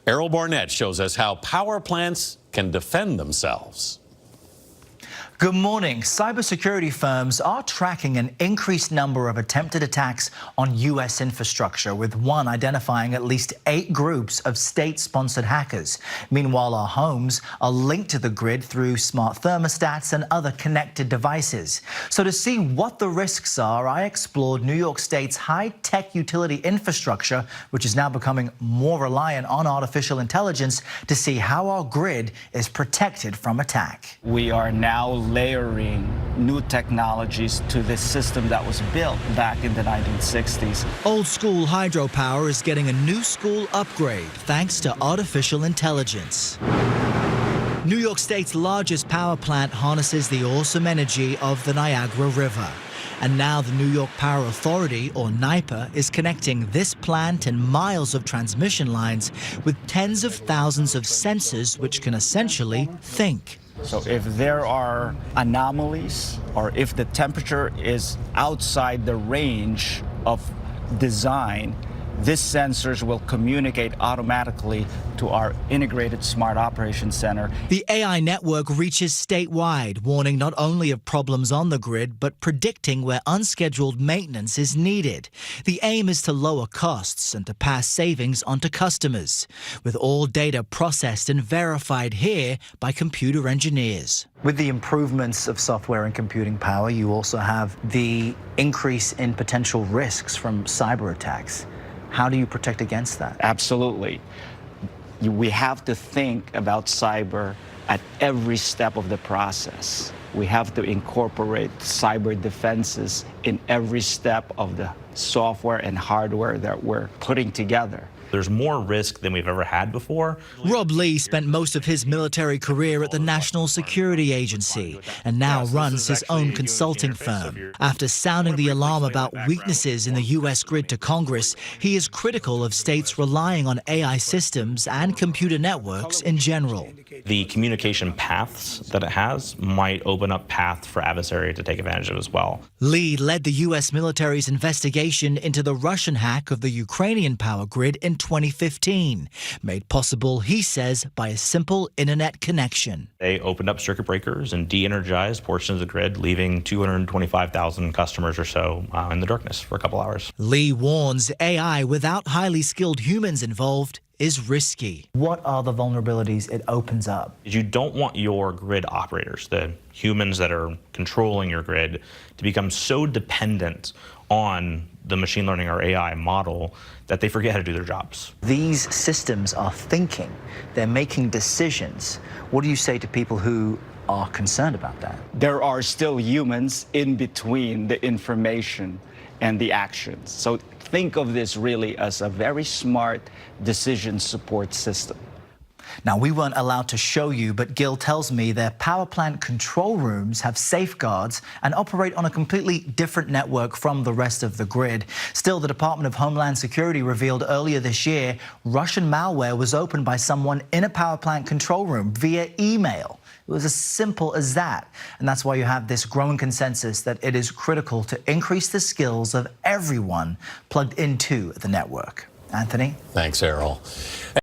Errol Barnett shows us how power plants can defend themselves. Good morning. Cybersecurity firms are tracking an increased number of attempted attacks on U.S. infrastructure, with one identifying at least 8 groups of state-sponsored hackers. Meanwhile, our homes are linked to the grid through smart thermostats and other connected devices. So to see what the risks are, I explored New York State's high-tech utility infrastructure, which is now becoming more reliant on artificial intelligence, to see how our grid is protected from attack. We are now layering new technologies to this system that was built back in the 1960s. Old school hydropower is getting a new school upgrade thanks to artificial intelligence. New York State's largest power plant harnesses the awesome energy of the Niagara River. And now the New York Power Authority, or NYPA, is connecting this plant and miles of transmission lines with tens of thousands of sensors which can essentially think. So if there are anomalies or if the temperature is outside the range of design, these sensors will communicate automatically to our integrated smart operations center. The AI network reaches statewide, warning not only of problems on the grid, but predicting where unscheduled maintenance is needed. The aim is to lower costs and to pass savings onto customers, with all data processed and verified here by computer engineers. With the improvements of software and computing power, you also have the increase in potential risks from cyber attacks. How do you protect against that? Absolutely. We have to think about cyber at every step of the process. We have to incorporate cyber defenses in every step of the software and hardware that we're putting together. There's more risk than we've ever had before. Rob Lee spent most of his military career at the National Security Agency and now runs his own consulting firm. After sounding the alarm about weaknesses in the U.S. grid to Congress, he is critical of states relying on AI systems and computer networks in general. The communication paths that it has might open up paths for adversary to take advantage of as well. Lee led the U.S. military's investigation into the Russian hack of the Ukrainian power grid in 2015, made possible, he says, by a simple internet connection. They opened up circuit breakers and de-energized portions of the grid, leaving 225,000 customers or so in the darkness for a couple hours. Lee warns AI without highly skilled humans involved is risky. What are the vulnerabilities it opens up? You don't want your grid operators, the humans that are controlling your grid, to become so dependent on the machine learning or AI model that they forget how to do their jobs. These systems are thinking, they're making decisions. What do you say to people who are concerned about that? There are still humans in between the information and the actions. So think of this really as a very smart decision support system. Now, we weren't allowed to show you, but Gil tells me their power plant control rooms have safeguards and operate on a completely different network from the rest of the grid. Still, the Department of Homeland Security revealed earlier this year Russian malware was opened by someone in a power plant control room via email. It was as simple as that. And that's why you have this growing consensus that it is critical to increase the skills of everyone plugged into the network. Anthony? Thanks, Errol.